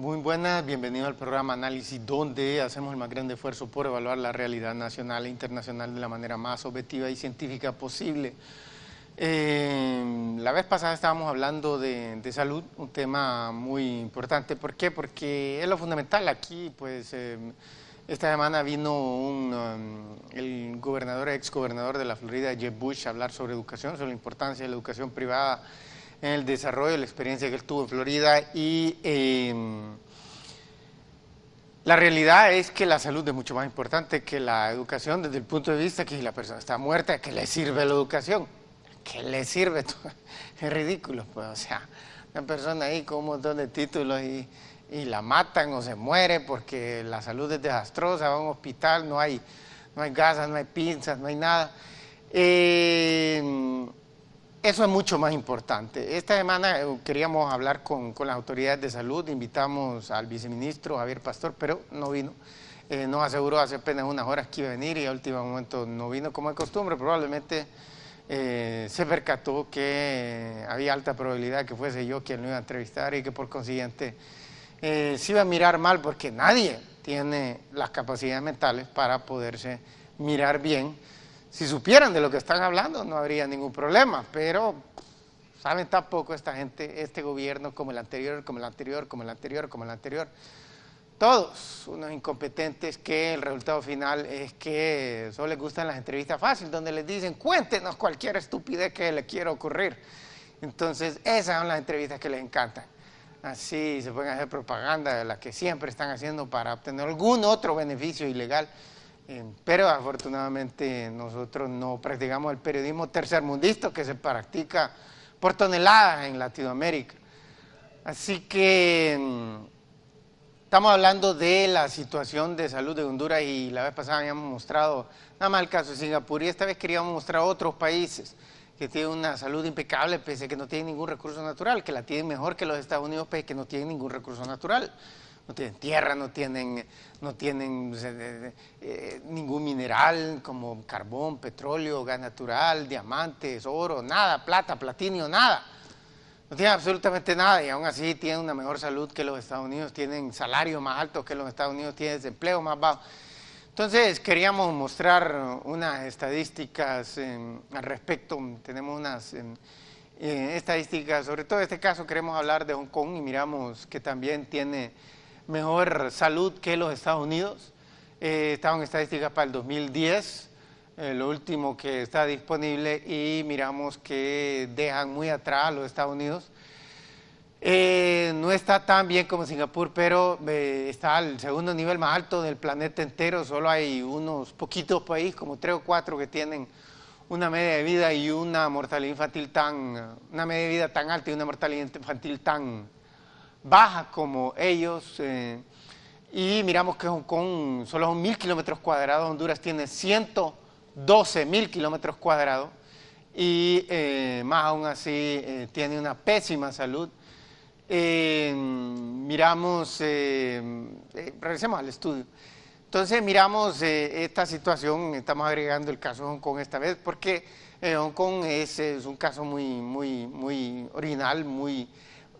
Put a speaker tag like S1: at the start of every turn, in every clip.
S1: Muy buenas, bienvenido al programa Análisis, donde hacemos el más grande esfuerzo por evaluar la realidad nacional e internacional de la manera más objetiva y científica posible. La vez pasada estábamos hablando de salud, un tema muy importante. ¿Por qué? Porque es lo fundamental. Aquí, pues, esta semana vino el ex gobernador de la Florida, Jeb Bush, a hablar sobre educación, sobre la importancia de la educación privada en el desarrollo, la experiencia que él tuvo en Florida y la realidad es que la salud es mucho más importante que la educación desde el punto de vista que si la persona está muerta, ¿qué le sirve la educación? ¿Qué le sirve? Es ridículo, pues, o sea, una persona ahí con un montón de títulos y la matan o se muere porque la salud es desastrosa, va a un hospital, no hay gasas, no hay pinzas, no hay nada. Eso es mucho más importante. Esta semana queríamos hablar con las autoridades de salud, invitamos al viceministro Javier Pastor, pero no vino. Nos aseguró hace apenas unas horas que iba a venir y a último momento no vino como de costumbre. Probablemente se percató que había alta probabilidad que fuese yo quien lo iba a entrevistar y que por consiguiente se iba a mirar mal porque nadie tiene las capacidades mentales para poderse mirar bien. Si supieran de lo que están hablando, no habría ningún problema, pero saben tampoco esta gente, este gobierno, como el anterior, como el anterior, como el anterior, como el anterior. Todos unos incompetentes que el resultado final es que solo les gustan las entrevistas fáciles, donde les dicen, cuéntenos cualquier estupidez que le quiera ocurrir. Entonces, esas son las entrevistas que les encantan. Así se pueden hacer propaganda de la que siempre están haciendo para obtener algún otro beneficio ilegal. Pero afortunadamente nosotros no practicamos el periodismo tercermundista que se practica por toneladas en Latinoamérica. Así que estamos hablando de la situación de salud de Honduras y la vez pasada habíamos mostrado nada más el caso de Singapur y esta vez queríamos mostrar otros países que tienen una salud impecable pese a que no tienen ningún recurso natural, que la tienen mejor que los Estados Unidos pese a que no tienen ningún recurso natural. No tienen tierra, no tienen ningún mineral como carbón, petróleo, gas natural, diamantes, oro, nada, plata, platino, nada. No tienen absolutamente nada y aún así tienen una mejor salud que los Estados Unidos, tienen salario más alto que los Estados Unidos, tienen desempleo más bajo. Entonces queríamos mostrar unas estadísticas al respecto, tenemos unas estadísticas, sobre todo en este caso queremos hablar de Hong Kong y miramos que también tiene mejor salud que los Estados Unidos. Estaban estadísticas para el 2010, lo último que está disponible, y miramos que dejan muy atrás a los Estados Unidos. No está tan bien como Singapur, pero está al segundo nivel más alto del planeta entero. Solo hay unos poquitos países, como 3 o 4, que tienen una media de vida y una mortalidad infantil una media de vida tan alta y una mortalidad infantil tan baja como ellos, y miramos que Hong Kong solo son 1000 kilómetros cuadrados, Honduras tiene 112.000 kilómetros cuadrados y más aún así tiene una pésima salud. Regresemos al estudio. Entonces miramos esta situación, estamos agregando el caso de Hong Kong esta vez porque Hong Kong es un caso muy original,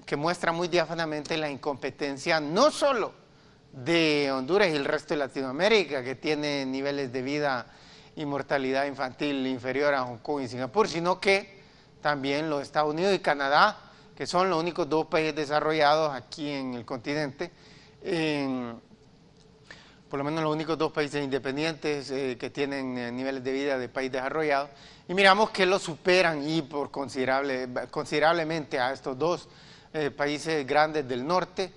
S1: que muestra muy diáfanamente la incompetencia no solo de Honduras y el resto de Latinoamérica, que tiene niveles de vida y mortalidad infantil inferior a Hong Kong y Singapur, sino que también los Estados Unidos y Canadá, que son los únicos dos países desarrollados aquí en el continente, por lo menos los únicos dos países independientes que tienen niveles de vida de país desarrollado, y miramos que lo superan y por considerablemente a estos dos países grandes del norte.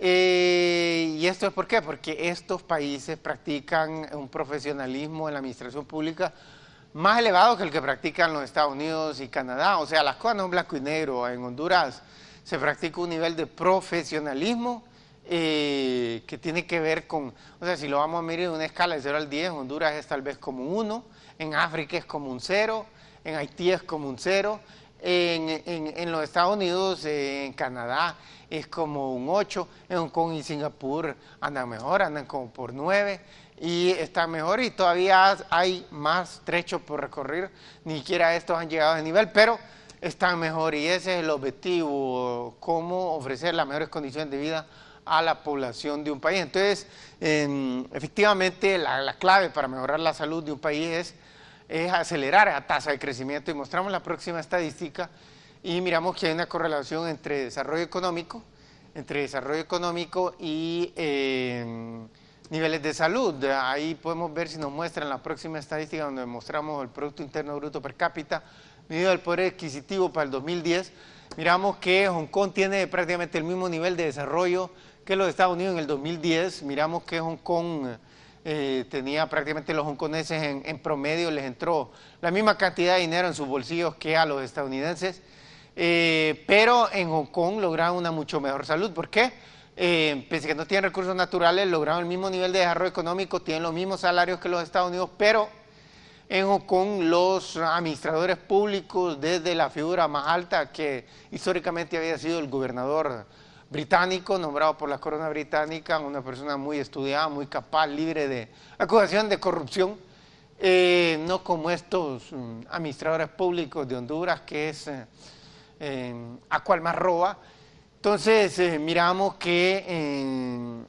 S1: ¿Y esto es por qué? Porque estos países practican un profesionalismo en la administración pública más elevado que el que practican los Estados Unidos y Canadá. O sea, las cosas no son blanco y negro. En Honduras se practica un nivel de profesionalismo que tiene que ver con, o sea, si lo vamos a medir en una escala de 0 al 10, Honduras es tal vez como un 1, en África es como un 0, en Haití es como un 0, en los Estados Unidos, en Canadá es como un 8, en Hong Kong y Singapur andan mejor, andan como por 9 y están mejor y todavía hay más trechos por recorrer, ni siquiera estos han llegado a ese nivel, pero están mejor y ese es el objetivo, cómo ofrecer las mejores condiciones de vida a la población de un país. Entonces, efectivamente, la clave para mejorar la salud de un país es acelerar la tasa de crecimiento, y mostramos la próxima estadística y miramos que hay una correlación entre desarrollo económico y niveles de salud. Ahí podemos ver, si nos muestran la próxima estadística, donde mostramos el Producto Interno Bruto per cápita, medido del poder adquisitivo para el 2010, miramos que Hong Kong tiene prácticamente el mismo nivel de desarrollo que los Estados Unidos en el 2010. Miramos que Hong Kong tenía prácticamente, los hongkoneses en promedio les entró la misma cantidad de dinero en sus bolsillos que a los estadounidenses, pero en Hong Kong lograron una mucho mejor salud. ¿Por qué? Pese a que no tienen recursos naturales, lograron el mismo nivel de desarrollo económico, tienen los mismos salarios que los Estados Unidos, pero en Hong Kong los administradores públicos, desde la figura más alta, que históricamente había sido el gobernador británico, nombrado por la corona británica, una persona muy estudiada, muy capaz, libre de acusación de corrupción, no como estos administradores públicos de Honduras, que es a cual más roba. Entonces miramos que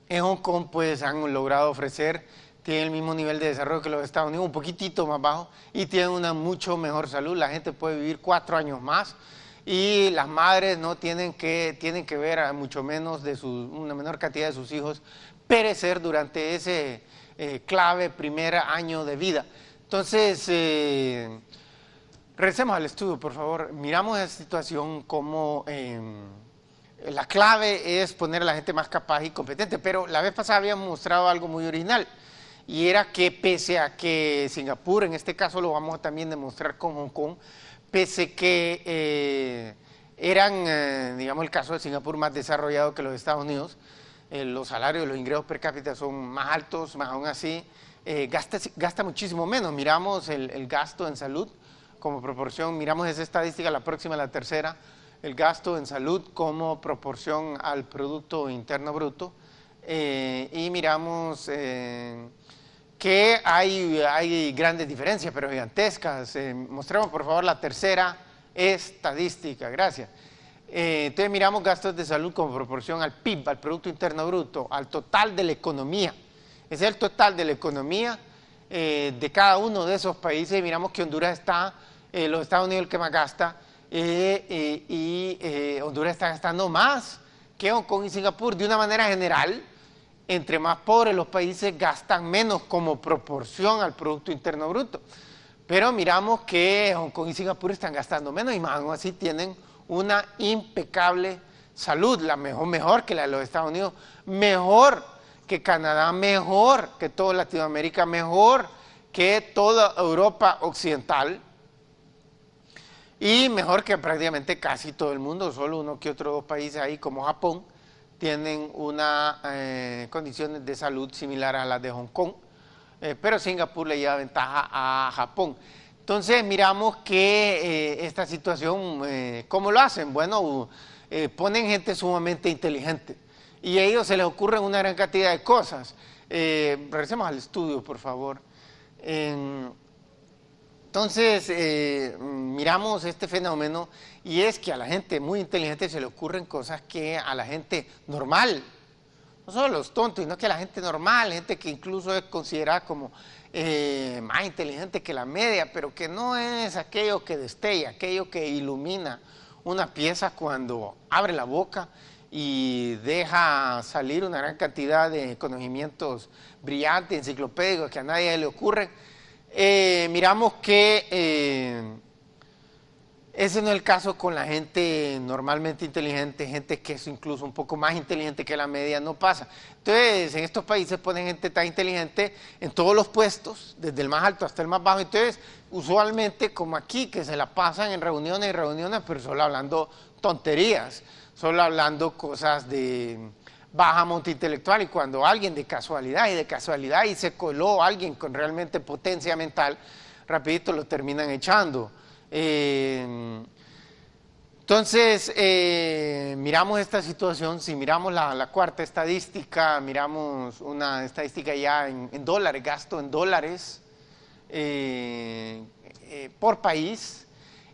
S1: en Hong Kong pues han logrado ofrecer, tienen el mismo nivel de desarrollo que los Estados Unidos, un poquitito más bajo, y tienen una mucho mejor salud. La gente puede vivir 4 años más, y las madres no tienen que ver a mucho menos de una menor cantidad de sus hijos perecer durante ese clave primer año de vida. Entonces, regresemos al estudio, por favor. Miramos esa situación como la clave es poner a la gente más capaz y competente, pero la vez pasada habíamos mostrado algo muy original, y era que pese a que Singapur, en este caso lo vamos a también demostrar con Hong Kong, pese que eran, digamos, el caso de Singapur más desarrollado que los Estados Unidos, los salarios, los ingresos per cápita son más altos, más aún así gasta muchísimo menos. Miramos el gasto en salud como proporción, miramos esa estadística, la próxima, la tercera, el gasto en salud como proporción al Producto Interno Bruto, y miramos que hay grandes diferencias, pero gigantescas. Mostremos por favor la tercera estadística, gracias. Entonces miramos gastos de salud como proporción al PIB, al Producto Interno Bruto, al total de la economía. Ese es el total de la economía de cada uno de esos países. Y miramos que Honduras está, los Estados Unidos el que más gasta, y Honduras está gastando más que Hong Kong y Singapur. De una manera general, entre más pobres los países gastan menos como proporción al Producto Interno Bruto. Pero miramos que Hong Kong y Singapur están gastando menos, y más aún así tienen una impecable salud, la mejor que la de los Estados Unidos, mejor que Canadá, mejor que toda Latinoamérica, mejor que toda Europa Occidental, y mejor que prácticamente casi todo el mundo. Solo uno que otros 2 países ahí, como Japón, tienen una condiciones de salud similar a las de Hong Kong, pero Singapur le lleva ventaja a Japón. Entonces miramos que esta situación, ¿cómo lo hacen? Bueno, ponen gente sumamente inteligente, y a ellos se les ocurren una gran cantidad de cosas. Regresemos al estudio, por favor. Entonces, miramos este fenómeno, y es que a la gente muy inteligente se le ocurren cosas que a la gente normal, no solo los tontos, sino que a la gente normal, gente que incluso es considerada como más inteligente que la media, pero que no es aquello que destella, aquello que ilumina una pieza cuando abre la boca y deja salir una gran cantidad de conocimientos brillantes, enciclopédicos, que a nadie le ocurren. Miramos que ese no es el caso con la gente normalmente inteligente, gente que es incluso un poco más inteligente que la media, no pasa. Entonces, en estos países ponen gente tan inteligente en todos los puestos, desde el más alto hasta el más bajo. Entonces, usualmente, como aquí, que se la pasan en reuniones y reuniones, pero solo hablando tonterías, solo hablando cosas de baja monta intelectual, y cuando alguien de casualidad y se coló alguien con realmente potencia mental, rapidito lo terminan echando. Entonces, miramos esta situación. Si miramos la cuarta estadística, miramos una estadística ya en dólares, gasto en dólares por país,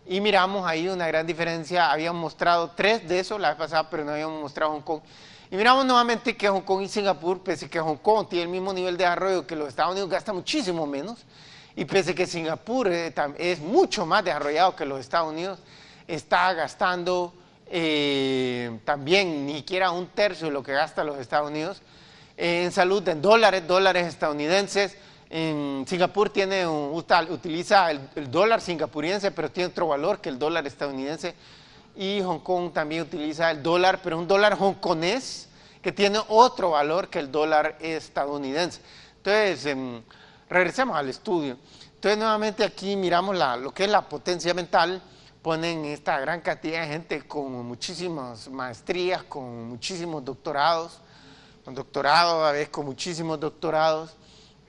S1: y miramos ahí una gran diferencia. Habíamos mostrado 3 de esos la vez pasada, pero no habíamos mostrado Hong Kong. Y miramos nuevamente que Hong Kong y Singapur, pese a que Hong Kong tiene el mismo nivel de desarrollo que los Estados Unidos, gasta muchísimo menos, y pese a que Singapur es mucho más desarrollado que los Estados Unidos, está gastando también ni siquiera un tercio de lo que gasta los Estados Unidos en salud, en dólares estadounidenses. En Singapur utiliza el dólar singapuriense, pero tiene otro valor que el dólar estadounidense. Y Hong Kong también utiliza el dólar, pero un dólar hongkonés que tiene otro valor que el dólar estadounidense. Entonces, regresemos al estudio. Entonces, nuevamente aquí miramos lo que es la potencia mental. Ponen esta gran cantidad de gente con muchísimas maestrías, con muchísimos doctorados, a veces con muchísimos doctorados,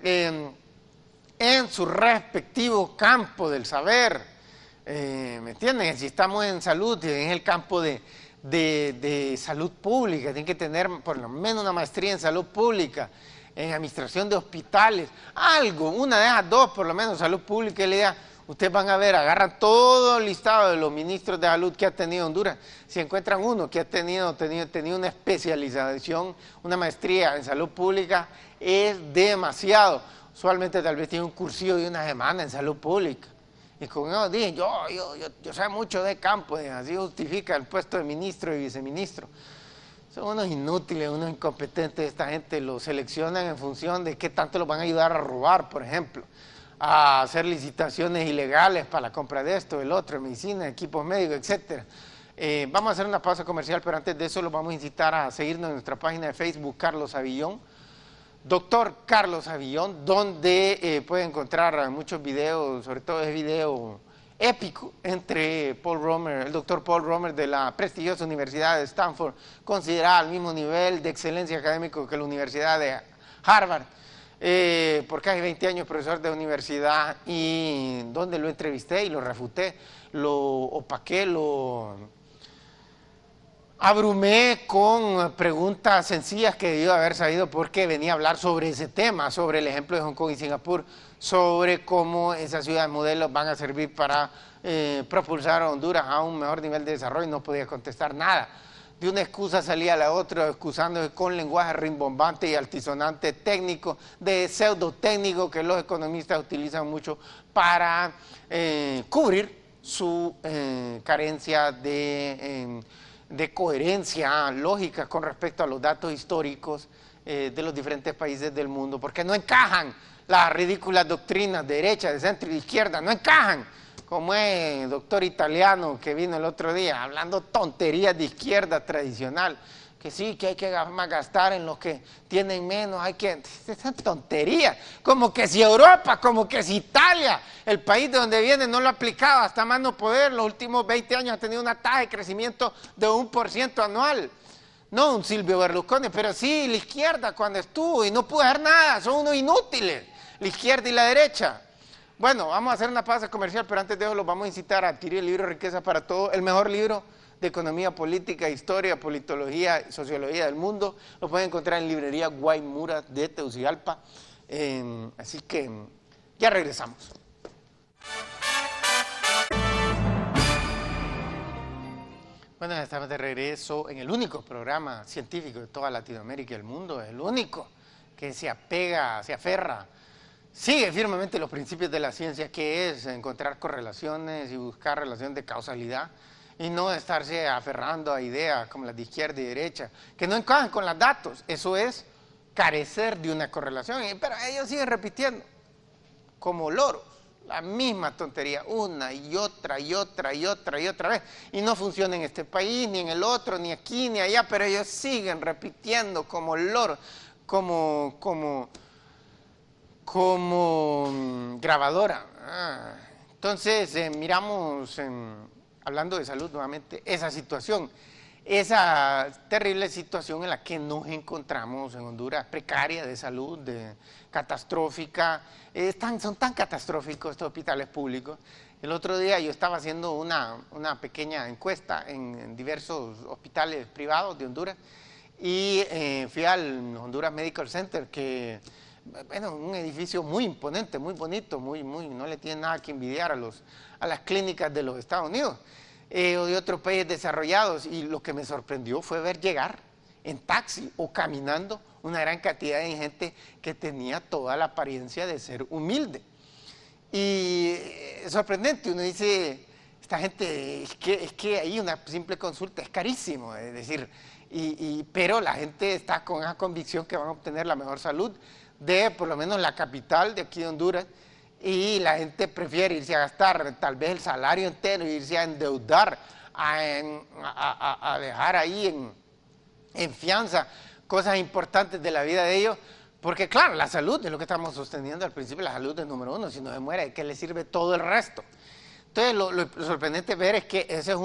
S1: en su respectivo campo del saber. ¿Me entienden? Si estamos en salud, en el campo de salud pública, tienen que tener por lo menos una maestría en salud pública, en administración de hospitales, una de esas dos, por lo menos, salud pública y la idea. Ustedes van a ver, agarran todo el listado de los ministros de salud que ha tenido Honduras. Si encuentran uno que ha tenido una especialización, una maestría en salud pública, es demasiado. Usualmente tal vez tiene un cursillo de una semana en salud pública. Y con eso dicen, yo sé mucho de campo, así justifica el puesto de ministro y viceministro. Son unos inútiles, unos incompetentes. Esta gente los seleccionan en función de qué tanto los van a ayudar a robar, por ejemplo, a hacer licitaciones ilegales para la compra de esto, del otro, de medicina, equipos médicos, etc. Vamos a hacer una pausa comercial, pero antes de eso los vamos a incitar a seguirnos en nuestra página de Facebook, Carlos Avillón, Doctor Carlos Avillón, donde pueden encontrar muchos videos, sobre todo ese video épico entre el doctor Paul Romer de la prestigiosa Universidad de Stanford, considerada al mismo nivel de excelencia académico que la Universidad de Harvard, por casi 20 años profesor de universidad, y donde lo entrevisté y lo refuté, lo opaqué, lo abrumé con preguntas sencillas que debió haber sabido porque venía a hablar sobre ese tema, sobre el ejemplo de Hong Kong y Singapur, sobre cómo esas ciudades modelos van a servir para propulsar a Honduras a un mejor nivel de desarrollo. No podía contestar nada. De una excusa salía a la otra, excusándose con lenguaje rimbombante y altisonante técnico, de pseudotécnico que los economistas utilizan mucho para cubrir su carencia de coherencia lógica con respecto a los datos históricos de los diferentes países del mundo, porque no encajan las ridículas doctrinas de derecha, de centro y de izquierda, no encajan, como es el doctor italiano que vino el otro día hablando tonterías de izquierda tradicional, que sí, que hay que gastar en los que tienen menos, esas tonterías, como que si Europa, como que si Italia, el país de donde viene, no lo ha aplicado hasta más no poder. Los últimos 20 años ha tenido una tasa de crecimiento de 1% anual, no un Silvio Berlusconi, pero sí la izquierda cuando estuvo y no pudo hacer nada, son unos inútiles, la izquierda y la derecha. Bueno, vamos a hacer una pausa comercial, pero antes de eso los vamos a incitar a adquirir el libro Riqueza para Todos, el mejor libro de economía política, historia, politología y sociología del mundo. Lo pueden encontrar en librería Guaymura de Tegucigalpa. Así que ya regresamos. Bueno, estamos de regreso en el único programa científico de toda Latinoamérica y el mundo, el único que se aferra, sigue firmemente los principios de la ciencia, que es encontrar correlaciones y buscar relación de causalidad, y no estarse aferrando a ideas como las de izquierda y derecha, que no encajan con los datos. Eso es carecer de una correlación, pero ellos siguen repitiendo, como loros, la misma tontería, una y otra vez, y no funciona en este país, ni en el otro, ni aquí, ni allá, pero ellos siguen repitiendo como loros, como grabadora. Entonces, miramos, hablando de salud nuevamente, esa situación, esa terrible situación en la que nos encontramos en Honduras, precaria de salud, catastrófica. Son tan catastróficos estos hospitales públicos. El otro día yo estaba haciendo una pequeña encuesta en diversos hospitales privados de Honduras y fui al Honduras Medical Center, que, bueno, un edificio muy imponente, muy bonito, no le tiene nada que envidiar a las clínicas de los Estados Unidos o de otros países desarrollados, y lo que me sorprendió fue ver llegar en taxi o caminando una gran cantidad de gente que tenía toda la apariencia de ser humilde. Y es sorprendente, uno dice, esta gente, es que ahí una simple consulta es carísimo, es decir, pero la gente está con esa convicción que van a obtener la mejor salud de por lo menos la capital de aquí de Honduras, y la gente prefiere irse a gastar tal vez el salario entero, irse a endeudar, a dejar ahí en fianza cosas importantes de la vida de ellos, porque claro, la salud es lo que estamos sosteniendo al principio, la salud es número uno, si no se muere, ¿de qué le sirve todo el resto? Entonces lo sorprendente ver es que eso es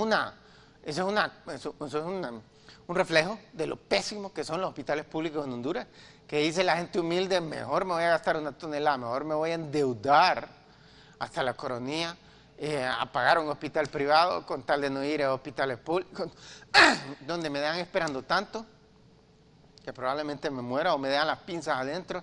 S1: un reflejo de lo pésimo que son los hospitales públicos en Honduras, que dice la gente humilde, mejor me voy a gastar una tonelada, mejor me voy a endeudar hasta la coronilla, a pagar un hospital privado con tal de no ir a hospitales públicos, donde me dan esperando tanto, que probablemente me muera o me dan las pinzas adentro,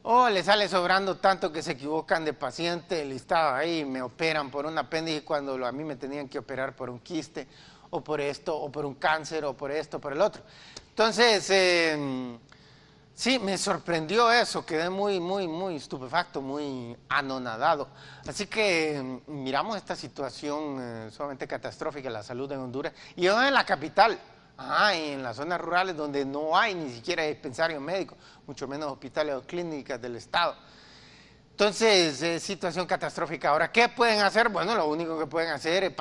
S1: o le sale sobrando tanto que se equivocan de paciente, listado ahí, y me operan por un apéndice cuando a mí me tenían que operar por un quiste, o por esto, o por un cáncer, o por esto, por el otro. Entonces, sí, me sorprendió eso, quedé muy estupefacto, muy anonadado. Así que miramos esta situación sumamente catastrófica de la salud en Honduras, y yo en la capital, y en las zonas rurales donde no hay ni siquiera dispensarios médicos, mucho menos hospitales o clínicas del Estado. Entonces, situación catastrófica. Ahora, ¿qué pueden hacer? Bueno, lo único que pueden hacer es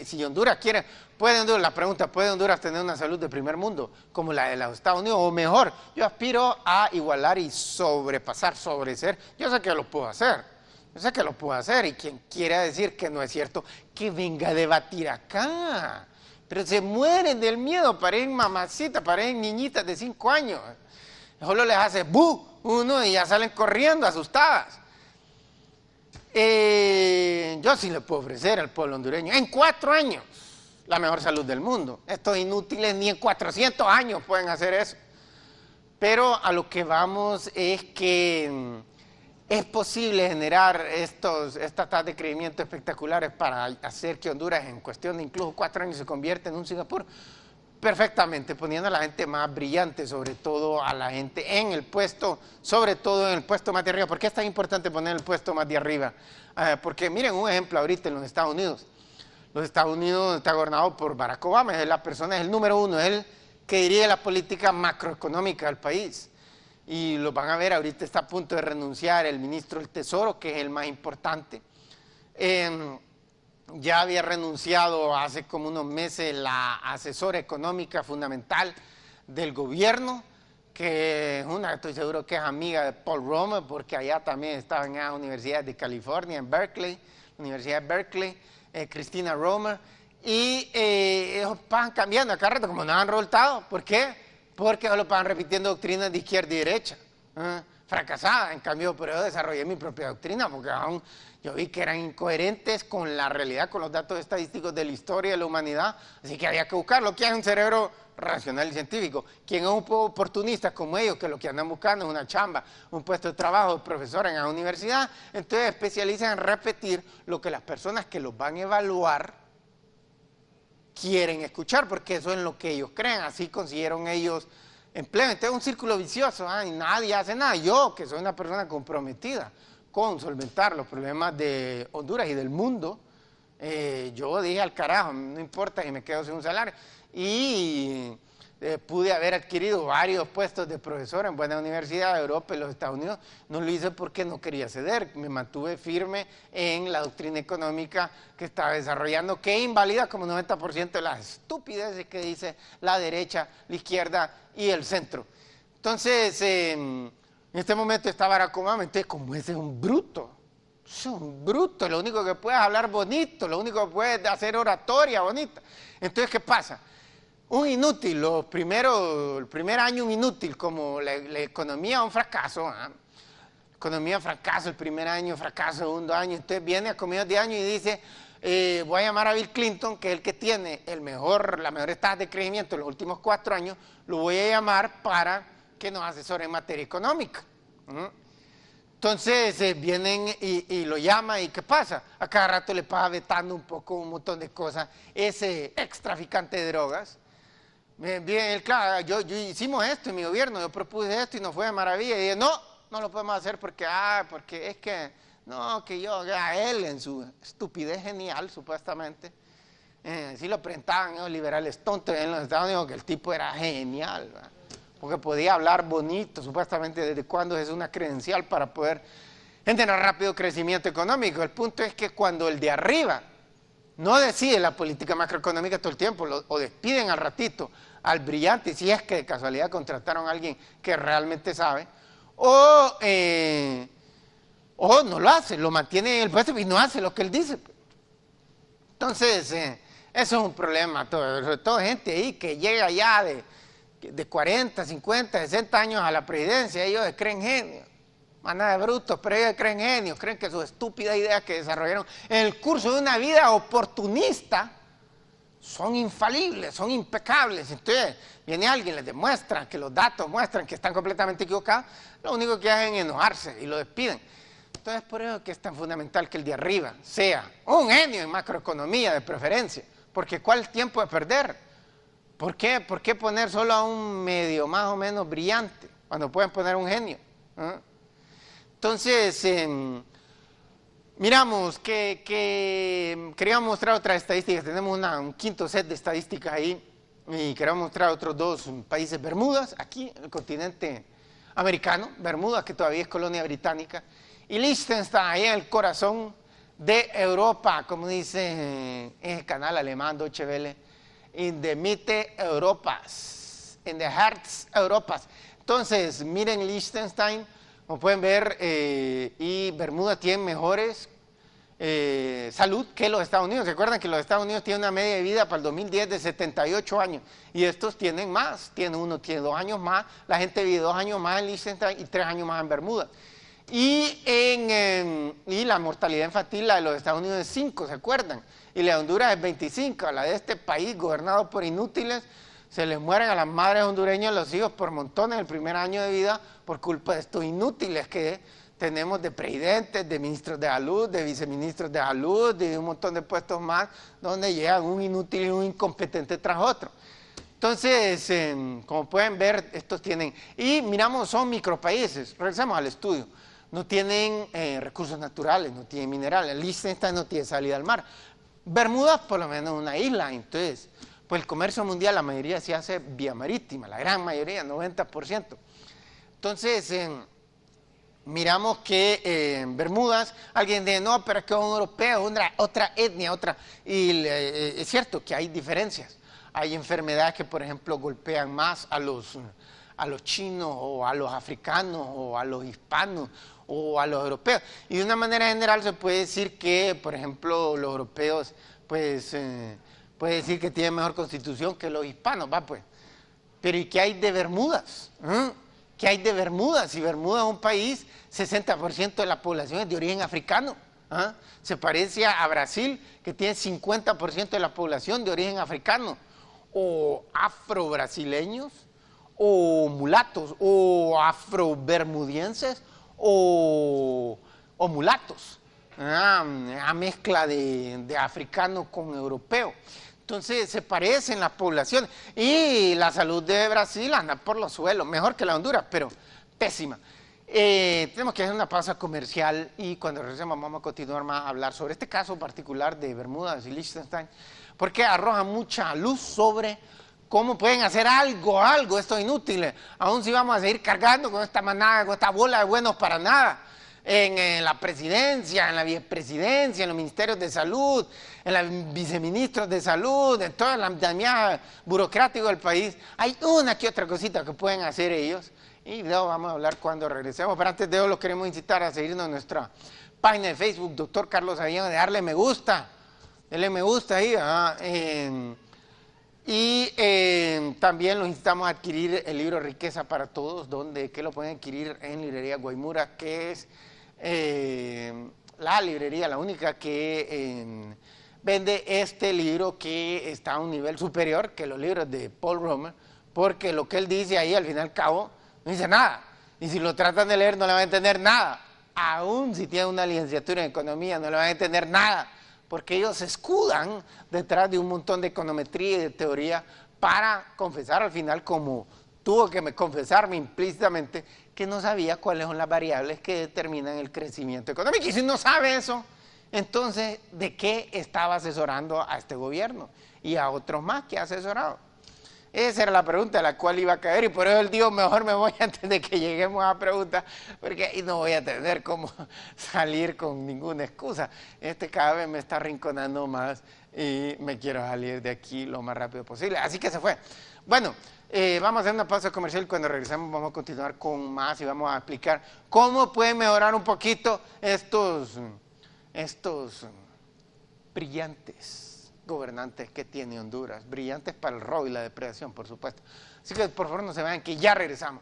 S1: si Honduras quiere, la pregunta, ¿puede Honduras tener una salud de primer mundo como la de los Estados Unidos? O mejor, yo aspiro a igualar y sobreser. Yo sé que lo puedo hacer, y quien quiera decir que no es cierto, que venga a debatir acá. Pero se mueren del miedo, parecen mamacitas, parecen niñitas de 5 años. Solo les hace ¡bu! Uno y ya salen corriendo asustadas. Yo sí le puedo ofrecer al pueblo hondureño en 4 años la mejor salud del mundo. Estos inútiles ni en 400 años pueden hacer eso. Pero a lo que vamos es que es posible generar estas tasas de crecimiento espectaculares para hacer que Honduras en cuestión de incluso 4 años se convierta en un Singapur. Perfectamente, poniendo a la gente más brillante, sobre todo a la gente en el puesto, sobre todo en el puesto más de arriba. ¿Por qué es tan importante poner el puesto más de arriba? Porque miren un ejemplo ahorita en los Estados Unidos. Los Estados Unidos está gobernado por Barack Obama, es el número uno, es el que dirige la política macroeconómica del país. Y lo van a ver, ahorita está a punto de renunciar el ministro del Tesoro, que es el más importante. Ya había renunciado hace como unos meses la asesora económica fundamental del gobierno, que estoy seguro que es amiga de Paul Romer, porque allá también estaba en la Universidad de California, en Berkeley, Universidad de Berkeley, Christina Romer, y ellos van cambiando acá rato, como no han resultado. ¿Por qué? Porque solo van repitiendo doctrinas de izquierda y derecha, fracasadas. En cambio, por eso desarrollé mi propia doctrina, porque aún yo vi que eran incoherentes con la realidad, con los datos estadísticos de la historia de la humanidad, así que había que buscarlo. ¿Quién es un cerebro racional y científico? ¿Quién es un poco oportunista como ellos, que lo que andan buscando es una chamba, un puesto de trabajo de profesor en la universidad? Entonces especializan en repetir lo que las personas que los van a evaluar quieren escuchar, porque eso es lo que ellos creen. Así consiguieron ellos empleo. Entonces es un círculo vicioso, y nadie hace nada. Yo, que soy una persona comprometida con solventar los problemas de Honduras y del mundo, yo dije al carajo, no importa si me quedo sin un salario. Y pude haber adquirido varios puestos de profesor en buenas universidades de Europa y los Estados Unidos. No lo hice porque no quería ceder, me mantuve firme en la doctrina económica que estaba desarrollando, que invalida como 90% de las estupideces que dice la derecha, la izquierda y el centro. Entonces, en este momento está Barack Obama, entonces como ese es un bruto, lo único que puede es hablar bonito, lo único que puede es hacer oratoria bonita. Entonces, ¿qué pasa? Un inútil, el primer año un inútil, como la economía un fracaso, economía fracaso, el primer año fracaso, segundo año, entonces viene a comienzos de año y dice, voy a llamar a Bill Clinton, que es el que tiene la mejor tasa de crecimiento en los últimos 4 años, lo voy a llamar para que nos asesore en materia económica. Entonces vienen y lo llama, y ¿qué pasa? A cada rato le pasa vetando un montón de cosas, ese ex traficante de drogas, Bien, claro, yo hicimos esto en mi gobierno, yo propuse esto y nos fue de maravilla. Y dije, no lo podemos hacer porque es que, no, que él en su estupidez genial, supuestamente, sí lo presentaban los liberales tontos en los Estados Unidos, que el tipo era genial, ¿verdad? Porque podía hablar bonito, supuestamente, desde cuándo es una credencial para poder tener rápido crecimiento económico. El punto es que cuando el de arriba no decide la política macroeconómica todo el tiempo, o despiden al ratito al brillante, si es que de casualidad contrataron a alguien que realmente sabe, o no lo hace, lo mantiene en el puesto y no hace lo que él dice. Entonces, eso es un problema, sobre todo gente ahí que llega ya de 40, 50, 60 años a la presidencia, ellos creen genios, manada de brutos, pero ellos creen genios, creen que sus estúpidas ideas que desarrollaron en el curso de una vida oportunista son infalibles, son impecables. Entonces viene alguien, les demuestra que los datos muestran que están completamente equivocados, lo único que hacen es enojarse y lo despiden. Entonces por eso que es tan fundamental que el de arriba sea un genio en macroeconomía de preferencia, porque ¿cuál tiempo de perder? ¿Por qué poner solo a un medio más o menos brillante cuando pueden poner un genio? Entonces, miramos que queríamos mostrar otras estadísticas. Tenemos un quinto set de estadísticas ahí y queremos mostrar otros dos países. Bermudas, aquí en el continente americano, Bermudas, que todavía es colonia británica, y Liechtenstein, ahí en el corazón de Europa, como dice en el canal alemán Deutsche Welle, in the Mitte Europas, in the Hearts Europas. Entonces, miren Liechtenstein, como pueden ver, y Bermuda tienen mejores salud que los Estados Unidos. Recuerden que los Estados Unidos tienen una media de vida para el 2010 de 78 años, y estos tienen más, uno tiene 2 años más, la gente vive 2 años más en Liechtenstein y 3 años más en Bermuda. Y la mortalidad infantil, la de los Estados Unidos es 5, ¿se acuerdan? Y la de Honduras es 25, a la de este país gobernado por inútiles, se les mueren a las madres hondureñas los hijos por montones en el primer año de vida por culpa de estos inútiles que tenemos de presidentes, de ministros de salud, de viceministros de salud, de un montón de puestos más, donde llegan un inútil y un incompetente tras otro. Entonces, como pueden ver, estos tienen, y miramos, son micropaíses, regresamos al estudio, no tienen recursos naturales, no tienen minerales, Liechtenstein no tiene salida al mar, Bermudas por lo menos una isla, entonces, pues el comercio mundial, la mayoría se hace vía marítima, la gran mayoría, 90%. Entonces, miramos que en Bermudas, alguien dice, no, pero es que es un europeo, otra etnia, y es cierto que hay diferencias. Hay enfermedades que, por ejemplo, golpean más a los chinos, o a los africanos, o a los hispanos, o a los europeos. Y de una manera general se puede decir que, por ejemplo, los europeos, pues, puede decir que tienen mejor constitución que los hispanos, va pues. Pero ¿y qué hay de Bermudas? ¿Qué hay de Bermudas? Si Bermudas es un país, 60% de la población es de origen africano. Se parece a Brasil, que tiene 50% de la población de origen africano, o afro-brasileños, o mulatos, o afro-bermudienses, o mulatos, a mezcla de africano con europeo. Entonces se parecen las poblaciones, y la salud de Brasil anda por los suelos, mejor que la de Honduras, pero pésima. Tenemos que hacer una pausa comercial, y cuando regresemos vamos a continuar más a hablar sobre este caso particular de Bermudas y Liechtenstein, porque arroja mucha luz sobre cómo pueden hacer algo estos inútiles, aún si vamos a seguir cargando con esta manada, con esta bola de buenos para nada, en la presidencia, en la vicepresidencia, en los ministerios de salud, en los viceministros de salud, en toda la andamiaje burocrático del país. Hay una que otra cosita que pueden hacer ellos, y de eso vamos a hablar cuando regresemos. Pero antes de eso, los queremos incitar a seguirnos en nuestra página de Facebook, Dr. Carlos Avellano, de darle me gusta, denle me gusta ahí, y también los incitamos a adquirir el libro Riqueza para Todos, que lo pueden adquirir en Librería Guaymura, que es la librería, la única que vende este libro, que está a un nivel superior que los libros de Paul Romer, porque lo que él dice ahí al fin y al cabo no dice nada, y si lo tratan de leer no le van a entender nada, aún si tienen una licenciatura en economía no le van a entender nada, porque ellos se escudan detrás de un montón de econometría y de teoría para confesar al final, como tuvo que confesarme implícitamente, que no sabía cuáles son las variables que determinan el crecimiento económico. Y si no sabe eso, entonces, ¿de qué estaba asesorando a este gobierno y a otros más que ha asesorado? Esa era la pregunta a la cual iba a caer, y por eso él dijo, mejor me voy antes de que lleguemos a la pregunta, porque ahí no voy a tener cómo salir con ninguna excusa. Cada vez me está arrinconando más y me quiero salir de aquí lo más rápido posible. Así que se fue. Bueno, vamos a hacer una pausa comercial y cuando regresemos vamos a continuar con más y vamos a explicar cómo pueden mejorar un poquito estos brillantes gobernantes que tiene Honduras, brillantes para el robo y la depredación, por supuesto. Así que por favor no se vayan, que ya regresamos.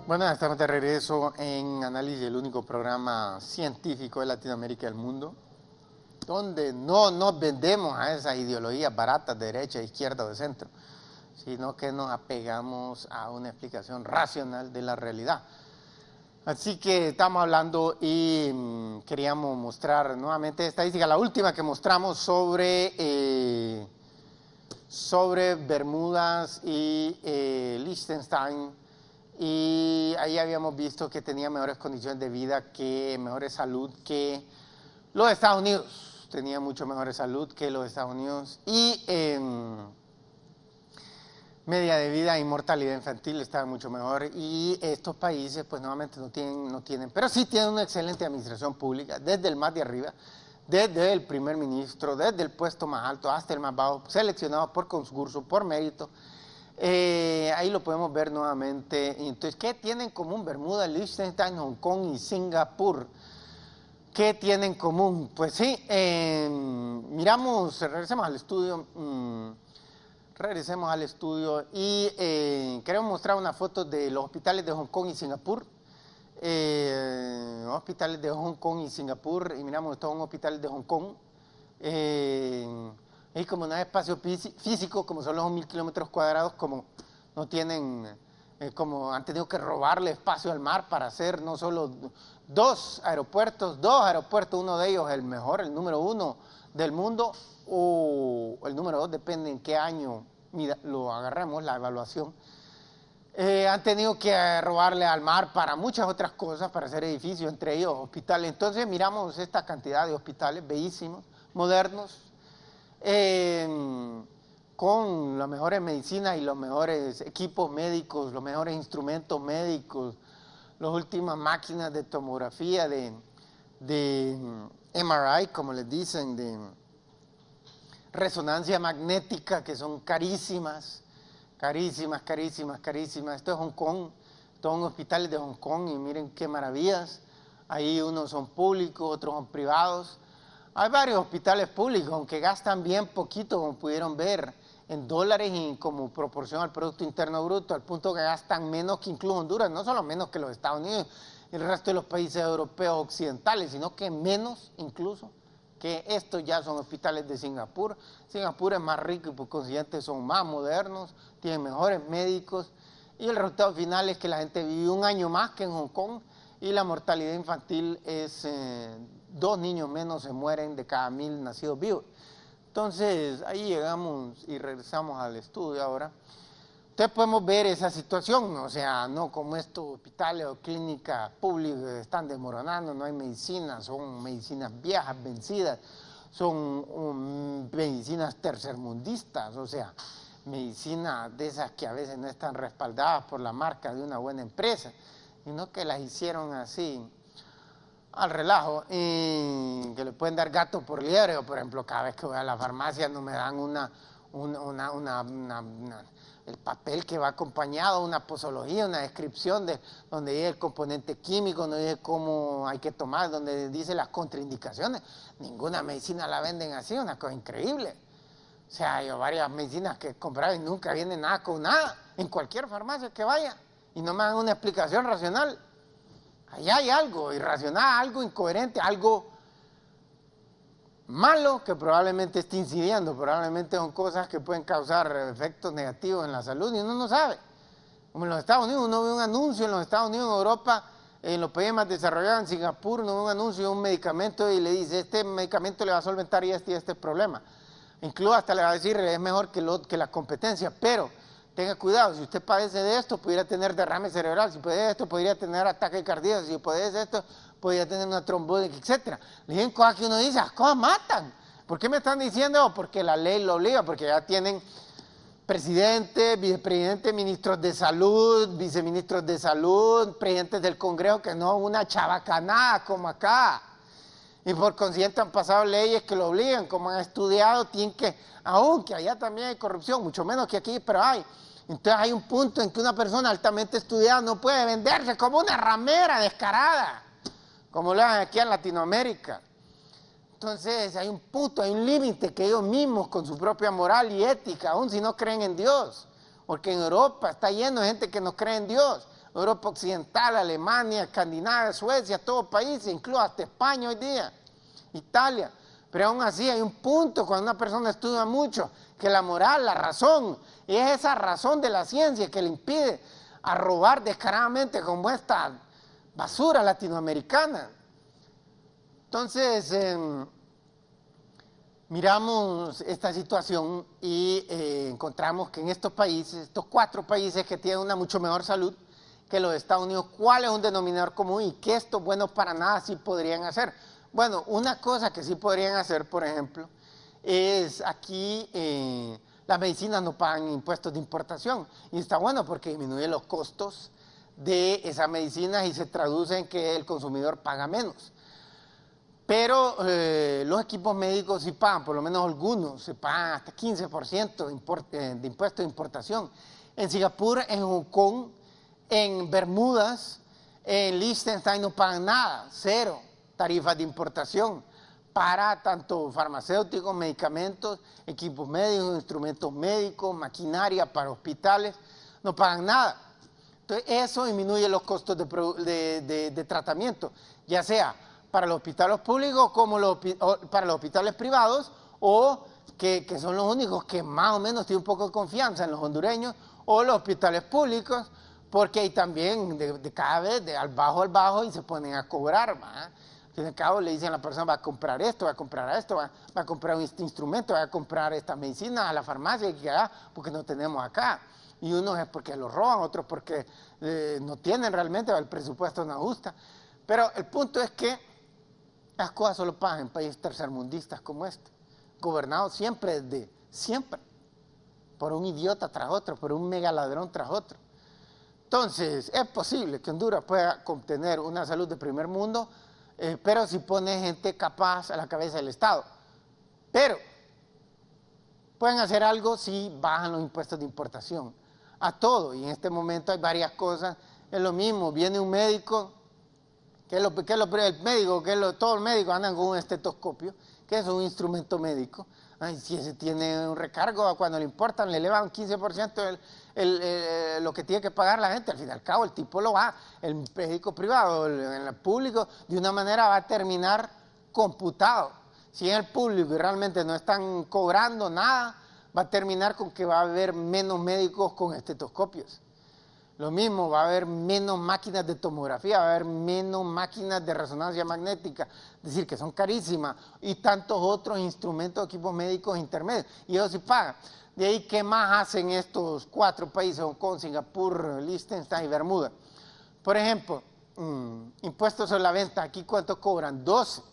S1: Bueno, estamos de regreso en Análisis, el único programa científico de Latinoamérica y del mundo, donde no nos vendemos a esas ideologías baratas de derecha, izquierda o de centro, sino que nos apegamos a una explicación racional de la realidad. Así que estamos hablando y queríamos mostrar nuevamente estadística, la última que mostramos sobre Bermudas y Liechtenstein, y ahí habíamos visto que tenía mejores condiciones de vida, mejor salud que los Estados Unidos, tenía mucho mejor salud que los Estados Unidos, y media de vida y mortalidad infantil estaba mucho mejor, y estos países pues nuevamente no tienen, pero sí tienen una excelente administración pública, desde el más de arriba, desde el primer ministro, desde el puesto más alto hasta el más bajo, seleccionado por concurso, por mérito. Ahí lo podemos ver nuevamente. Entonces, ¿qué tienen en común Bermuda, Liechtenstein, Hong Kong y Singapur? ¿Qué tienen en común? Pues sí, regresemos al estudio y queremos mostrar una foto de los hospitales de Hong Kong y Singapur. Hospitales de Hong Kong y Singapur, y miramos, estos son hospitales de Hong Kong. Y como no hay espacio físico, como solo son 1000 kilómetros cuadrados, como no tienen, como han tenido que robarle espacio al mar para hacer no solo dos aeropuertos, uno de ellos el mejor, el número 1 del mundo, o el número 2, depende en qué año lo agarremos, la evaluación. Han tenido que robarle al mar para muchas otras cosas, para hacer edificios, entre ellos hospitales. Entonces miramos esta cantidad de hospitales bellísimos, modernos, con las mejores medicinas y los mejores equipos médicos, los mejores instrumentos médicos, las últimas máquinas de tomografía, de MRI, como les dicen, de resonancia magnética, que son carísimas. Esto es Hong Kong, todos son hospitales de Hong Kong, y miren qué maravillas. Ahí unos son públicos, otros son privados. Hay varios hospitales públicos, aunque gastan bien poquito, como pudieron ver, en dólares y como proporción al Producto Interno Bruto, al punto que gastan menos que incluso Honduras, no solo menos que los Estados Unidos y el resto de los países europeos occidentales, sino que menos incluso que estos ya son hospitales de Singapur. Singapur es más rico y por consiguiente son más modernos, tienen mejores médicos, y el resultado final es que la gente vive un año más que en Hong Kong, y la mortalidad infantil es 2 niños menos se mueren de cada 1000 nacidos vivos. Entonces ahí llegamos y regresamos al estudio ahora. Entonces podemos ver esa situación, o sea, no como estos hospitales o clínicas públicas están desmoronando, no hay medicinas, son medicinas viejas, vencidas, son medicinas tercermundistas, o sea, medicinas de esas que a veces no están respaldadas por la marca de una buena empresa, sino que las hicieron así al relajo, y que le pueden dar gato por liebre. O por ejemplo, cada vez que voy a la farmacia no me dan el papel que va acompañado, una posología, una descripción de donde dice el componente químico, donde dice cómo hay que tomar, donde dice las contraindicaciones. Ninguna medicina la venden así, una cosa increíble. O sea, hay varias medicinas que he comprado y nunca viene nada con nada, en cualquier farmacia que vaya, y no me dan una explicación racional. Allá hay algo irracional, algo incoherente, algo malo que probablemente esté incidiendo, probablemente son cosas que pueden causar efectos negativos en la salud y uno no sabe. Como en los Estados Unidos, uno ve un anuncio en los Estados Unidos, en Europa, en los países más desarrollados, en Singapur, no un anuncio de un medicamento y le dice, este medicamento le va a solventar y este problema. Incluso hasta le va a decir, es mejor que la competencia, pero tenga cuidado, si usted padece de esto, pudiera tener derrame cerebral, si padece de esto, podría tener ataque cardíaco, si padece de esto, podría tener una trombólica, etc. Le dicen cosas que uno dice, las cosas matan. ¿Por qué me están diciendo? Porque la ley lo obliga, porque ya tienen presidente, vicepresidente, ministros de salud, viceministros de salud, presidentes del Congreso, que no una chabacanada como acá. Y por consiguiente han pasado leyes que lo obligan, como han estudiado, tienen que, aunque allá también hay corrupción, mucho menos que aquí, pero hay. Entonces hay un punto en que una persona altamente estudiada no puede venderse como una ramera descarada, como lo hacen aquí en Latinoamérica. Entonces hay un punto, hay un límite que ellos mismos con su propia moral y ética, aun si no creen en Dios, porque en Europa está lleno de gente que no cree en Dios, Europa Occidental, Alemania, Escandinavia, Suecia, todos países, incluso hasta España hoy día, Italia, pero aún así hay un punto cuando una persona estudia mucho, que la moral, la razón, y es esa razón de la ciencia que le impide a robar descaradamente como esta basura latinoamericana. Entonces, miramos esta situación y encontramos que en estos países, estos 4 países que tienen una mucho mejor salud que los Estados Unidos, ¿cuál es un denominador común y qué estos buenos para nada sí podrían hacer? Bueno, una cosa que sí podrían hacer, por ejemplo, es aquí las medicinas no pagan impuestos de importación y está bueno porque disminuye los costos de esas medicinas y se traduce en que el consumidor paga menos. Pero los equipos médicos sí pagan, por lo menos algunos, se pagan hasta 15% de impuestos de importación. En Singapur, en Hong Kong, en Bermudas, en Liechtenstein no pagan nada, 0 tarifas de importación para tanto farmacéuticos, medicamentos, equipos médicos, instrumentos médicos, maquinaria para hospitales, no pagan nada. Entonces eso disminuye los costos de tratamiento, ya sea para los hospitales públicos como para los hospitales privados o que son los únicos que más o menos tienen un poco de confianza en los hondureños o los hospitales públicos porque ahí también de cada vez al bajo y se ponen a cobrar, ¿va? Al fin y al cabo le dicen a la persona va a comprar esto, va a comprar esto, va a comprar este instrumento, va a comprar esta medicina a la farmacia porque no tenemos acá. Y unos es porque lo roban, otros porque no tienen realmente, el presupuesto no ajusta. Pero el punto es que las cosas solo pasan en países tercermundistas como este, gobernados siempre por un idiota tras otro, por un megaladrón tras otro. Entonces, es posible que Honduras pueda obtener una salud de primer mundo, pero si pone gente capaz a la cabeza del Estado. Pero pueden hacer algo si bajan los impuestos de importación a todo, y en este momento hay varias cosas, es lo mismo, viene un médico, todos los médicos andan con un estetoscopio, que es un instrumento médico. Ay, si ese tiene un recargo, cuando le importan, le elevan 15% lo que tiene que pagar la gente. Al fin y al cabo, el tipo el médico privado, el público, de una manera va a terminar computado. Si en el público y realmente no están cobrando nada, va a terminar con que va a haber menos médicos con estetoscopios. Lo mismo, va a haber menos máquinas de tomografía, va a haber menos máquinas de resonancia magnética, es decir, que son carísimas, y tantos otros instrumentos, equipos médicos intermedios, y ellos sí pagan. De ahí, ¿qué más hacen estos 4 países, Hong Kong, Singapur, Liechtenstein y Bermuda? Por ejemplo, impuestos sobre la venta, ¿aquí cuánto cobran? 12.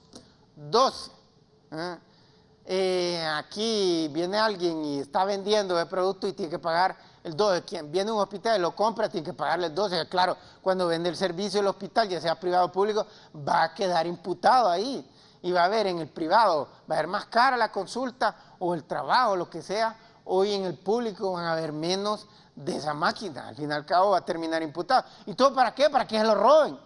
S1: Aquí viene alguien y está vendiendo el producto y tiene que pagar el 12. Quien viene a un hospital y lo compra tiene que pagarle el 12. Claro, cuando vende el servicio del hospital, ya sea privado o público, va a quedar imputado ahí. Y va a haber en el privado, va a haber más cara la consulta o el trabajo, lo que sea. Hoy en el público van a haber menos de esa máquina. Al fin y al cabo va a terminar imputado. ¿Y todo para qué? Para que se lo roben.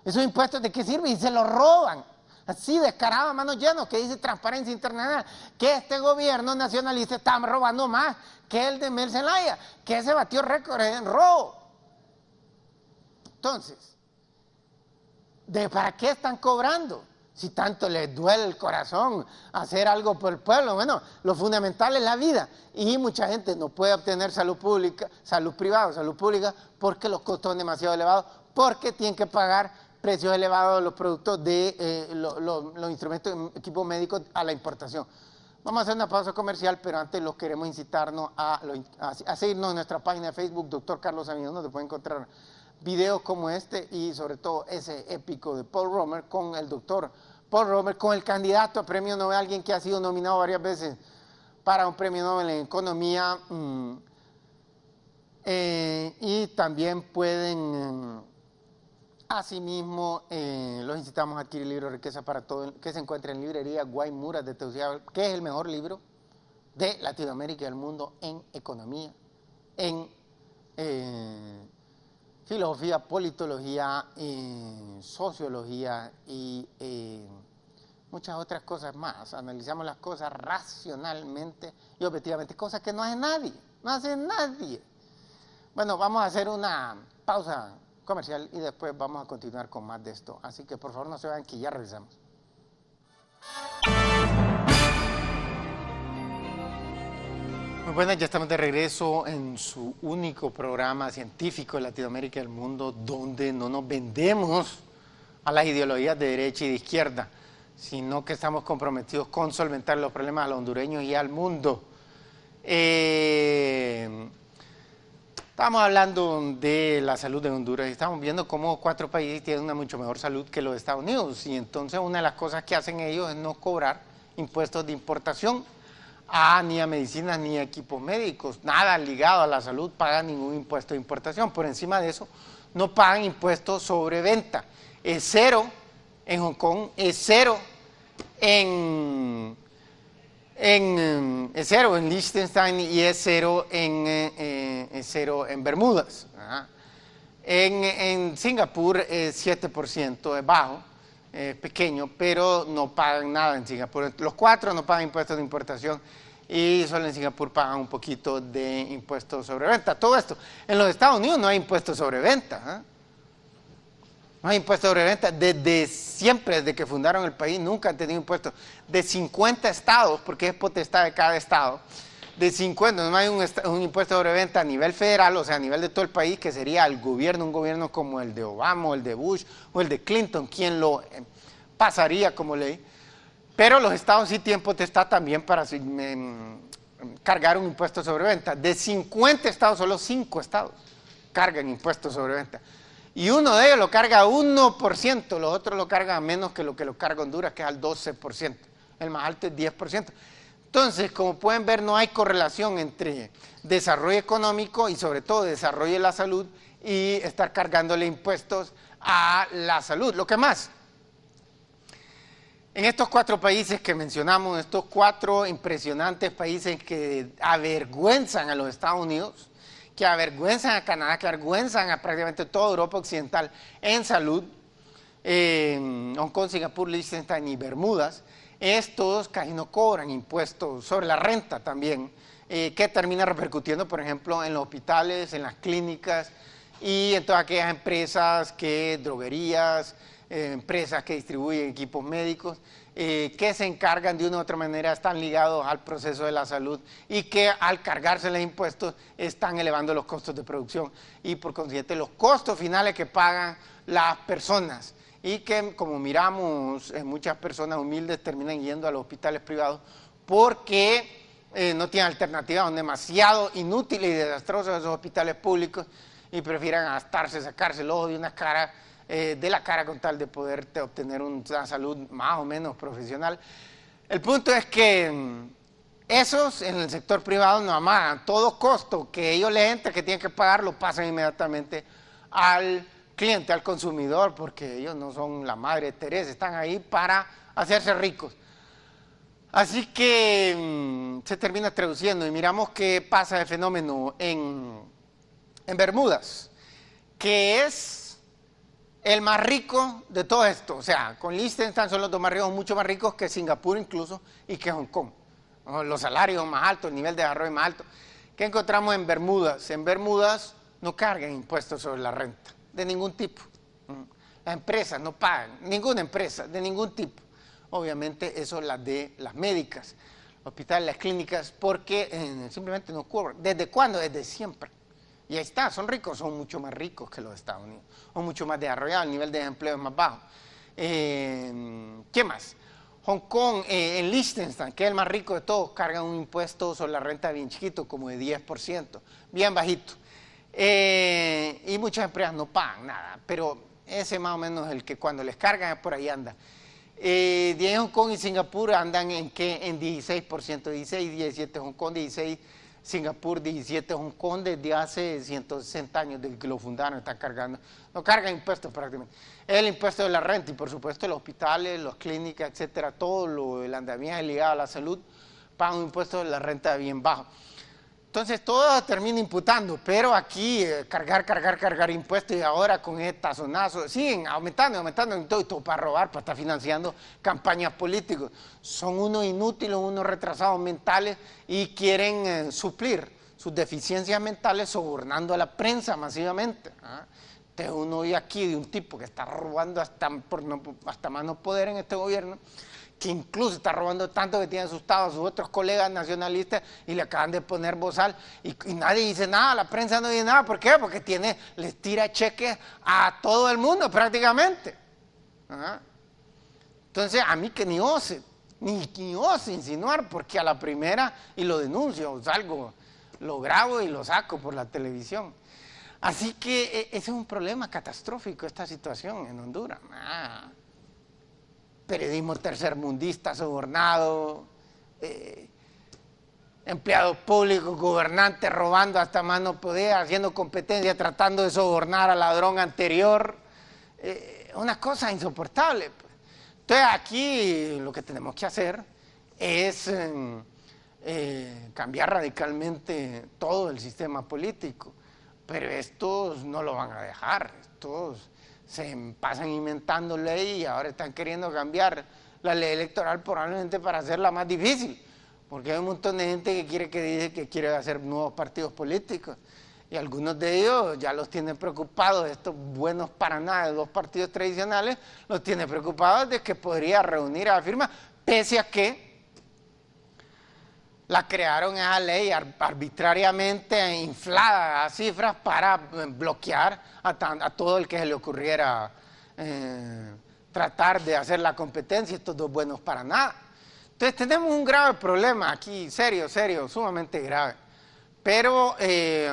S1: ¿Esos impuestos de qué sirven? Y se los roban. Así descarado, a manos llenas, que dice Transparencia Internacional, que este gobierno nacionalista está robando más que el de Mel Zelaya, que se batió récord en robo. Entonces, ¿para qué están cobrando? Si tanto les duele el corazón hacer algo por el pueblo. Bueno, lo fundamental es la vida. Y mucha gente no puede obtener salud pública, salud privada o salud pública porque los costos son demasiado elevados, porque tienen que pagar precios elevados de los productos de los instrumentos, equipos médicos a la importación. Vamos a hacer una pausa comercial, pero antes los queremos incitarnos a seguirnos en nuestra página de Facebook, Dr. Carlos Amidón, donde pueden encontrar videos como este y sobre todo ese épico de Paul Romer con el doctor Paul Romer, con el candidato a premio Nobel, alguien que ha sido nominado varias veces para un premio Nobel en economía. Y también pueden, asimismo, los incitamos a adquirir el libro Riqueza para Todo, que se encuentra en librería Guaymuras de Tegucigalpa, que es el mejor libro de Latinoamérica y del mundo en economía, en filosofía, politología, sociología y muchas otras cosas más. Analizamos las cosas racionalmente y objetivamente, cosas que no hace nadie, no hace nadie. Bueno, vamos a hacer una pausa comercial y después vamos a continuar con más de esto. Así que por favor no se vayan, que ya regresamos. Muy buenas, ya estamos de regreso en su único programa científico de Latinoamérica y del mundo, donde no nos vendemos a las ideologías de derecha y de izquierda, sino que estamos comprometidos con solventar los problemas a los hondureños y al mundo. Estamos hablando de la salud de Honduras y estamos viendo cómo 4 países tienen una mucho mejor salud que los Estados Unidos, y entonces una de las cosas que hacen ellos es no cobrar impuestos de importación ni a medicinas ni a equipos médicos, nada ligado a la salud pagan ningún impuesto de importación. Por encima de eso no pagan impuestos sobre venta, es cero en Hong Kong, es cero es cero en Liechtenstein y es cero en Bermudas. En Singapur es 7%, es bajo, es pequeño, pero no pagan nada en Singapur. Los 4 no pagan impuestos de importación y solo en Singapur pagan un poquito de impuestos sobre venta. Todo esto, en los Estados Unidos no hay impuestos sobre venta, no hay impuestos sobre venta, desde siempre, desde que fundaron el país, nunca han tenido impuestos. De 50 estados, porque es potestad de cada estado, de 50, no hay un impuesto sobre venta a nivel federal, o sea, a nivel de todo el país, que sería el gobierno, un gobierno como el de Obama, o el de Bush, o el de Clinton, quien lo pasaría como ley. Pero los estados sí tienen potestad también para cargar un impuesto sobre venta. De 50 estados, solo 5 estados cargan impuestos sobre venta. Y uno de ellos lo carga 1%, los otros lo cargan menos que lo carga Honduras, que es al 12%. El más alto es 10%. Entonces, como pueden ver, no hay correlación entre desarrollo económico y sobre todo desarrollo de la salud y estar cargándole impuestos a la salud. Lo que más, en estos 4 países que mencionamos, estos 4 impresionantes países que avergüenzan a los Estados Unidos, que avergüenzan a Canadá, que avergüenzan a prácticamente toda Europa Occidental en salud, Hong Kong, Singapur, Liechtenstein y Bermudas, estos casi no cobran impuestos sobre la renta también, que termina repercutiendo, por ejemplo, en los hospitales, en las clínicas y en todas aquellas empresas droguerías, empresas que distribuyen equipos médicos, que se encargan de una u otra manera, están ligados al proceso de la salud y que al cargarse los impuestos están elevando los costos de producción y por consiguiente los costos finales que pagan las personas, y que, como miramos, muchas personas humildes terminan yendo a los hospitales privados porque no tienen alternativa, son demasiado inútiles y desastrosos esos hospitales públicos y prefieren gastarse, sacarse el ojo de una cara, de la cara, con tal de poder obtener una salud más o menos profesional. El punto es que esos en el sector privado no amagan, todo costo que ellos le entren, que tienen que pagar, lo pasan inmediatamente al cliente, al consumidor, porque ellos no son la madre Teresa, están ahí para hacerse ricos. Así que se termina traduciendo y miramos qué pasa de fenómeno en Bermudas, que es el más rico de todo esto. O sea, con Liechtenstein son los 2 más ricos, mucho más ricos que Singapur incluso y que Hong Kong. Los salarios más altos, el nivel de desarrollo más alto. ¿Qué encontramos en Bermudas? En Bermudas no cargan impuestos sobre la renta, de ningún tipo. Las empresas no pagan, ninguna empresa, de ningún tipo. Obviamente eso las de las médicas, los hospitales, las clínicas, porque simplemente no cobran. ¿Desde cuándo? Desde siempre. Y ahí está, son ricos, son mucho más ricos que los Estados Unidos, son mucho más desarrollados, el nivel de empleo es más bajo. ¿Qué más? Hong Kong, en Liechtenstein, que es el más rico de todos, cargan un impuesto sobre la renta bien chiquito, como de 10%, bien bajito. Y muchas empresas no pagan nada, pero ese más o menos el que cuando les cargan por ahí anda. De Hong Kong y Singapur andan en 16%, 16, 17 Hong Kong, 16 Singapur, 17 Hong Kong, desde hace 160 años desde que lo fundaron, están cargando, no cargan impuestos prácticamente. El impuesto de la renta y por supuesto los hospitales, las clínicas, etcétera, todo el andamiaje ligado a la salud, pagan un impuesto de la renta bien bajo. Entonces todo termina imputando, pero aquí cargar impuestos y ahora con este tazonazo, siguen aumentando y todo para robar, para estar financiando campañas políticas. Son unos inútiles, unos retrasados mentales y quieren suplir sus deficiencias mentales sobornando a la prensa masivamente. Entonces uno oye aquí de un tipo que está robando hasta más no poder en este gobierno, que incluso está robando tanto que tiene asustado a sus otros colegas nacionalistas y le acaban de poner bozal y nadie dice nada, la prensa no dice nada. ¿Por qué? Porque les tira cheques a todo el mundo prácticamente. Entonces a mí que ni ose insinuar, porque a la primera y lo denuncio, salgo, lo grabo y lo saco por la televisión. Así que ese es un problema catastrófico, esta situación en Honduras. Periodismo tercermundista, sobornado, empleados públicos, gobernantes robando hasta más no poder, haciendo competencia, tratando de sobornar al ladrón anterior, una cosa insoportable. Entonces aquí lo que tenemos que hacer es cambiar radicalmente todo el sistema político, pero estos no lo van a dejar, estos se pasan inventando ley y ahora están queriendo cambiar la ley electoral probablemente para hacerla más difícil, porque hay un montón de gente que dice que quiere hacer nuevos partidos políticos y algunos de ellos ya los tienen preocupados, estos buenos para nada de dos partidos tradicionales, los tiene preocupados de que podría reunir a la firma, pese a que la crearon esa ley arbitrariamente inflada a cifras para bloquear a todo el que se le ocurriera tratar de hacer la competencia, estos dos buenos para nada. Entonces tenemos un grave problema aquí, serio, sumamente grave. Pero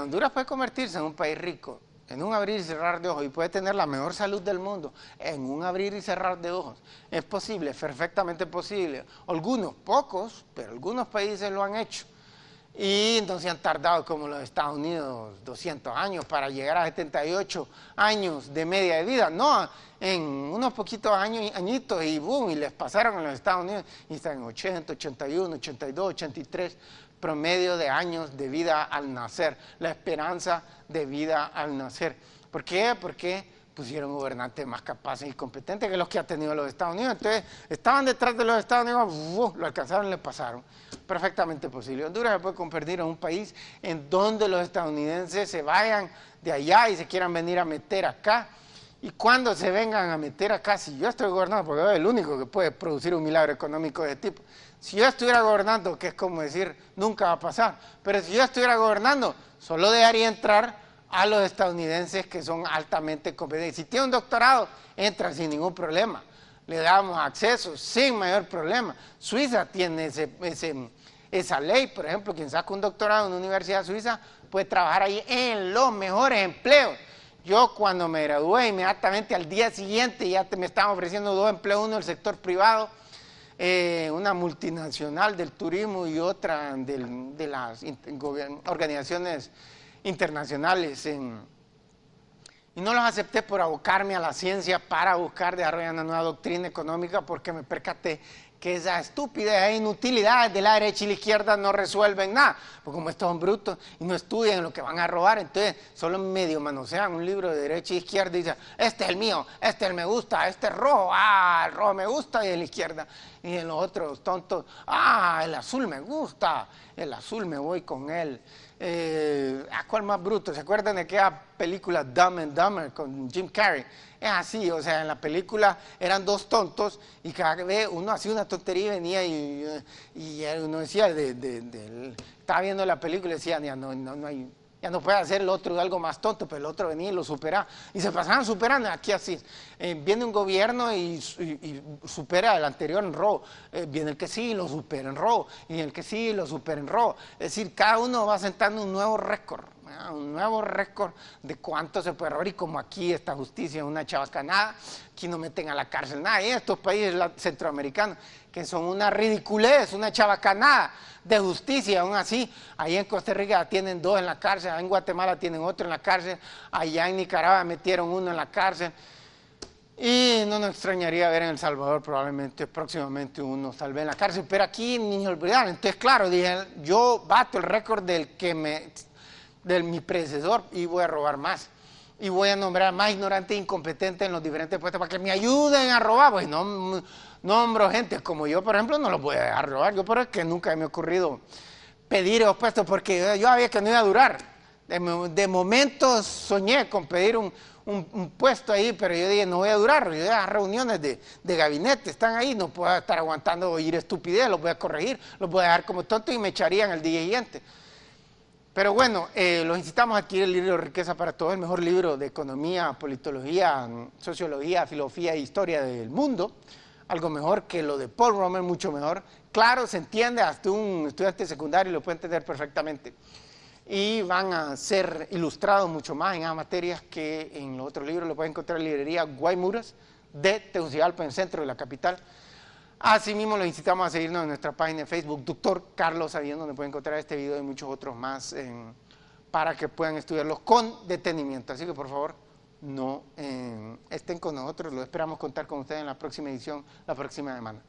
S1: Honduras puede convertirse en un país rico, en un abrir y cerrar de ojos, y puede tener la mejor salud del mundo en un abrir y cerrar de ojos. Es posible, perfectamente posible. Algunos, pocos, pero algunos países lo han hecho. Y entonces han tardado, como los Estados Unidos, 200 años para llegar a 78 años de media de vida. No, en unos poquitos añitos y boom, y les pasaron en los Estados Unidos y están en 80, 81, 82, 83 promedio de años de vida al nacer, la esperanza de vida al nacer. ¿Por qué? Porque pusieron gobernantes más capaces y competentes que los que ha tenido los Estados Unidos. Entonces, estaban detrás de los Estados Unidos, lo alcanzaron y le pasaron. Perfectamente posible. Honduras se puede convertir en un país en donde los estadounidenses se vayan de allá y se quieran venir a meter acá. Y cuando se vengan a meter acá, si yo estoy gobernando, porque soy el único que puede producir un milagro económico de tipo, si yo estuviera gobernando, que es como decir, nunca va a pasar, pero si yo estuviera gobernando, solo dejaría entrar a los estadounidenses que son altamente competentes. Si tiene un doctorado, entra sin ningún problema. Le damos acceso sin mayor problema. Suiza tiene esa ley, por ejemplo, quien saca un doctorado en una universidad suiza puede trabajar ahí en los mejores empleos. Yo cuando me gradué, inmediatamente al día siguiente ya me estaban ofreciendo dos empleos, uno del sector privado, una multinacional del turismo y otra de las organizaciones internacionales. Y no los acepté por abocarme a la ciencia para buscar desarrollar una nueva doctrina económica, porque me percaté que esas estúpidas e inutilidades de la derecha y la izquierda no resuelven nada, porque como estos son brutos y no estudian lo que van a robar, entonces solo medio manosean un libro de derecha e izquierda y dicen, este es el mío, este es el me gusta, este es rojo, el rojo me gusta, y de la izquierda, y en los otros tontos, el azul me gusta, el azul me voy con él. ¿Cuál más bruto? ¿Se acuerdan de aquella película Dumb and Dumber con Jim Carrey? Es así, o sea, en la película eran dos tontos y cada vez uno hacía una tontería y venía y uno decía, estaba viendo la película y decía, no hay Ya no puede hacer el otro algo más tonto, pero el otro venía y lo supera. Y se pasaban superando, aquí así. Viene un gobierno y supera al anterior en robo. Viene el que sí, lo supera en robo. Y el que sí, lo supera en robo. Es decir, cada uno va sentando un nuevo récord. Un nuevo récord de cuánto se puede robar. Y como aquí esta justicia es una chabascanada, aquí no meten a la cárcel nada. Y estos países centroamericanos, que son una ridiculez, una chabacanada de justicia, aún así, ahí en Costa Rica tienen 2 en la cárcel, allá en Guatemala tienen otro en la cárcel, allá en Nicaragua metieron 1 en la cárcel, y no nos extrañaría ver en El Salvador probablemente próximamente uno tal vez en la cárcel, pero aquí ni olvidar. Entonces claro, dije, yo bato el récord de mi predecesor y voy a robar más. Y voy a nombrar más ignorantes e incompetentes en los diferentes puestos para que me ayuden a robar. Pues no nombro gente como yo, por ejemplo, no los voy a dejar robar. Yo, pero es que nunca me ha ocurrido pedir esos puestos porque yo sabía que no iba a durar. De momento soñé con pedir un puesto ahí, pero yo dije, no voy a durar. Yo ya reuniones de gabinete están ahí, no puedo estar aguantando oír estupidez, los voy a corregir, los voy a dejar como tontos y me echarían el día siguiente. Pero bueno, los incitamos a adquirir el libro Riqueza para Todos, el mejor libro de economía, politología, sociología, filosofía e historia del mundo. Algo mejor que lo de Paul Romer, mucho mejor. Claro, se entiende, hasta un estudiante secundario lo puede entender perfectamente. Y van a ser ilustrados mucho más en esas materias que en los otros libros. Lo pueden encontrar en la librería Guaymuras de Tegucigalpa, en el centro de la capital. Asimismo, los incitamos a seguirnos en nuestra página de Facebook, Dr. Carlos Avión, donde pueden encontrar este video y muchos otros más para que puedan estudiarlos con detenimiento. Así que, por favor, no estén con nosotros. Lo esperamos contar con ustedes en la próxima edición, la próxima semana.